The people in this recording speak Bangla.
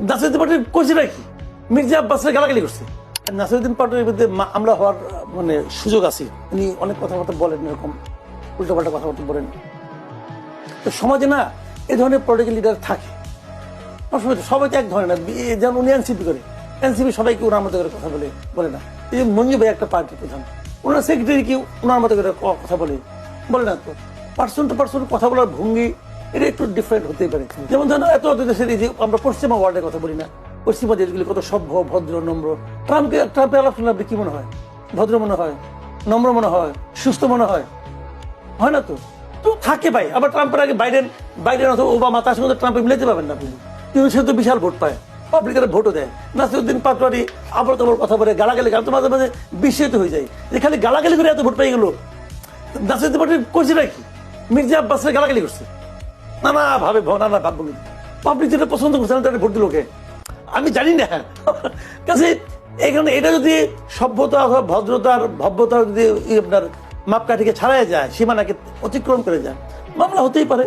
নাসিরুদ্দিন পাটোয়ারি কইছে নাকি মির্জা আব্বাসের গালাগালি করছে। নাসিরুদ্দিন পাটোয়ারির বিরুদ্ধে মামলা হওয়ার মানে সুযোগ আছে, উনি অনেক কথাবার্তা বলেন, এরকম উল্টোপাল্টা কথাবার্তা বলেন। তো সমাজে না এই ধরনের পলিটিক্যাল লিডার থাকে, সবাই তো এক ধরনের না। যেমন উনি এনসিপি করে, এনসিপি সবাইকে ওনার মতো করে কথা বলে না। এই যে মঞ্জু ভাই একটা পার্টির প্রধান, ওনার সেক্রেটারি কি ওনার মতো করে কথা বলে না। তো পার্সন টু পার্সন কথা বলার ভঙ্গি এটা একটু ডিফারেন্ট হতেই পারে। যেমন ধরেন এত দেশের এই যে আমরা পশ্চিমা ওয়ার্ল্ডের কথা বলি না, পশ্চিমা দেশগুলি কত সভ্য, ভদ্র, নম্র। ট্রাম্পের আলাপ শুনলে আপনি কি মনে হয়? ভদ্র মনে হয়, নম্র মনে হয়, সুস্থ মনে হয় না? তো থাকে ভাই। আবার ট্রাম্পের আগে বাইডেন অথবা ওবামা, তার সঙ্গে ট্রাম্পে মিলাতে পারবেন না আপনি, কিন্তু সে তো বিশাল ভোট পায়, পাবলিকের ভোটও দেয়। নাসিরুদ্দিন পাটোয়ারি আবার তোমার কথা বলে গালাগালি, আমি তো মাঝে মাঝে বিস্মিত হয়ে যাই যে খালি গালাগালি করে এত ভোট পেয়ে গেল। নাসিরুদ্দিন পাটোয়ারি করছে নাকি মির্জা আব্বাসের গালাগালি করছে? নানা ভাববো, পাবলিক যেটা পছন্দ করছে না তাদের ভোট দিল কে? আমি জানি না। কাছে এখানে এটা যদি সভ্যতা অথবা ভদ্রতার ভব্যতার যদি আপনার মাপকাঠিকে ছাড়াই যায়, সীমানাকে অতিক্রম করে যায়, মামলা হতেই পারে।